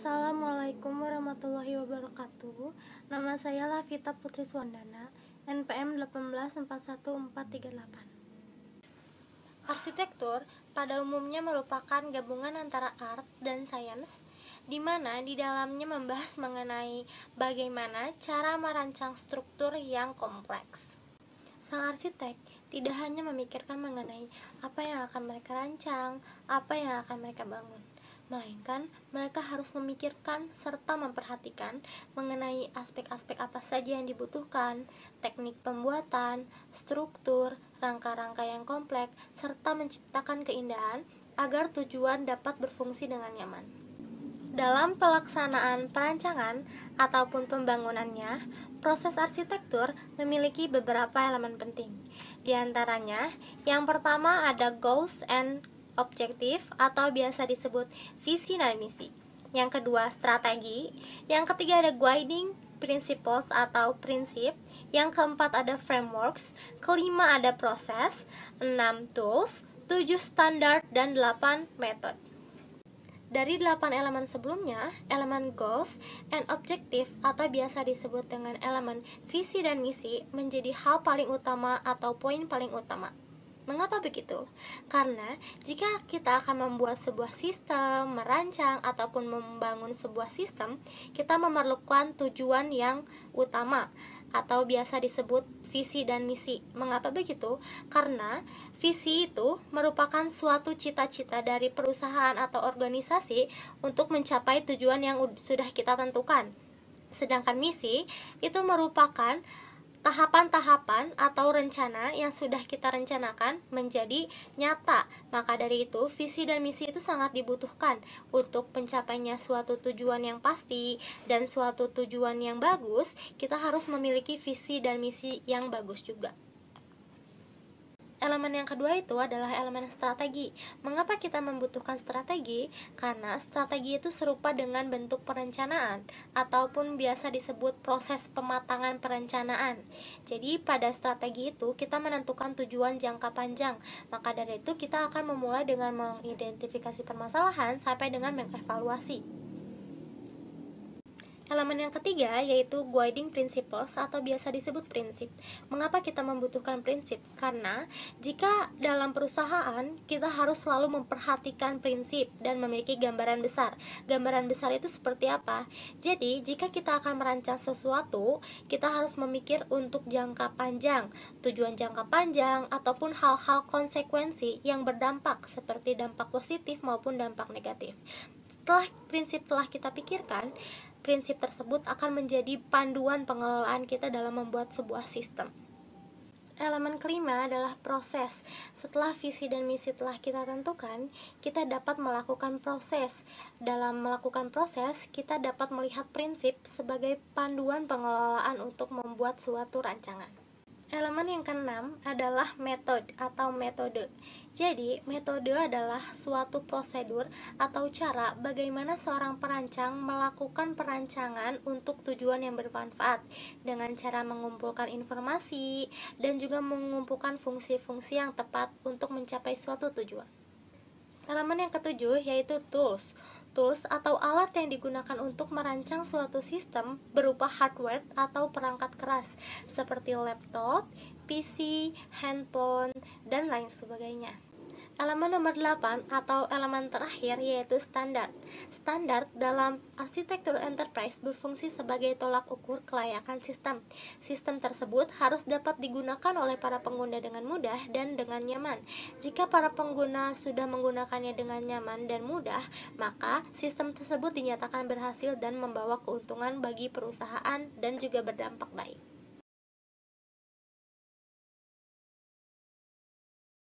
Assalamualaikum warahmatullahi wabarakatuh. Nama saya Lavita Putri Swandana, NPM 1841438. Arsitektur pada umumnya merupakan gabungan antara art dan sains, di mana di dalamnya membahas mengenai bagaimana cara merancang struktur yang kompleks. Sang arsitek tidak hanya memikirkan mengenai apa yang akan mereka rancang, apa yang akan mereka bangun, melainkan mereka harus memikirkan serta memperhatikan mengenai aspek-aspek apa saja yang dibutuhkan, teknik pembuatan, struktur, rangka-rangka yang kompleks, serta menciptakan keindahan agar tujuan dapat berfungsi dengan nyaman. Dalam pelaksanaan perancangan ataupun pembangunannya, proses arsitektur memiliki beberapa elemen penting. Di antaranya, yang pertama ada goals and objective atau biasa disebut visi dan misi. Yang kedua, strategi. Yang ketiga ada guiding principles atau prinsip. Yang keempat ada frameworks. Kelima ada proses. 6 tools. 7 standar dan 8 method. Dari 8 elemen sebelumnya, elemen goals and objective atau biasa disebut dengan elemen visi dan misi menjadi hal paling utama atau poin paling utama. Mengapa begitu? Karena jika kita akan membuat sebuah sistem, merancang ataupun membangun sebuah sistem, kita memerlukan tujuan yang utama atau biasa disebut visi dan misi. Mengapa begitu? Karena visi itu merupakan suatu cita-cita dari perusahaan atau organisasi untuk mencapai tujuan yang sudah kita tentukan. Sedangkan misi itu merupakan tahapan-tahapan atau rencana yang sudah kita rencanakan menjadi nyata. Maka dari itu, visi dan misi itu sangat dibutuhkan untuk pencapainya suatu tujuan yang pasti dan suatu tujuan yang bagus. Kita harus memiliki visi dan misi yang bagus juga. Elemen yang kedua itu adalah elemen strategi. Mengapa kita membutuhkan strategi? Karena strategi itu serupa dengan bentuk perencanaan ataupun biasa disebut proses pematangan perencanaan. Jadi pada strategi itu kita menentukan tujuan jangka panjang. Maka dari itu kita akan memulai dengan mengidentifikasi permasalahan sampai dengan mengevaluasi. Elemen yang ketiga yaitu guiding principles atau biasa disebut prinsip. Mengapa kita membutuhkan prinsip? Karena jika dalam perusahaan kita harus selalu memperhatikan prinsip dan memiliki gambaran besar. Gambaran besar itu seperti apa? Jadi jika kita akan merancang sesuatu, kita harus memikir untuk jangka panjang, tujuan jangka panjang ataupun hal-hal konsekuensi yang berdampak seperti dampak positif maupun dampak negatif. Setelah prinsip telah kita pikirkan, prinsip tersebut akan menjadi panduan pengelolaan kita dalam membuat sebuah sistem. Elemen kelima adalah proses. Setelah visi dan misi telah kita tentukan, kita dapat melakukan proses. Dalam melakukan proses, kita dapat melihat prinsip sebagai panduan pengelolaan untuk membuat suatu rancangan. Elemen yang keenam adalah metode atau metode. Jadi, metode adalah suatu prosedur atau cara bagaimana seorang perancang melakukan perancangan untuk tujuan yang bermanfaat dengan cara mengumpulkan informasi dan juga mengumpulkan fungsi-fungsi yang tepat untuk mencapai suatu tujuan. Elemen yang ketujuh yaitu tools. Tools atau alat yang digunakan untuk merancang suatu sistem berupa hardware atau perangkat keras seperti laptop, PC, handphone, dan lain sebagainya. Elemen nomor 8 atau elemen terakhir yaitu standar. Standar dalam arsitektur enterprise berfungsi sebagai tolak ukur kelayakan sistem. Sistem tersebut harus dapat digunakan oleh para pengguna dengan mudah dan dengan nyaman. Jika para pengguna sudah menggunakannya dengan nyaman dan mudah, maka sistem tersebut dinyatakan berhasil dan membawa keuntungan bagi perusahaan dan juga berdampak baik.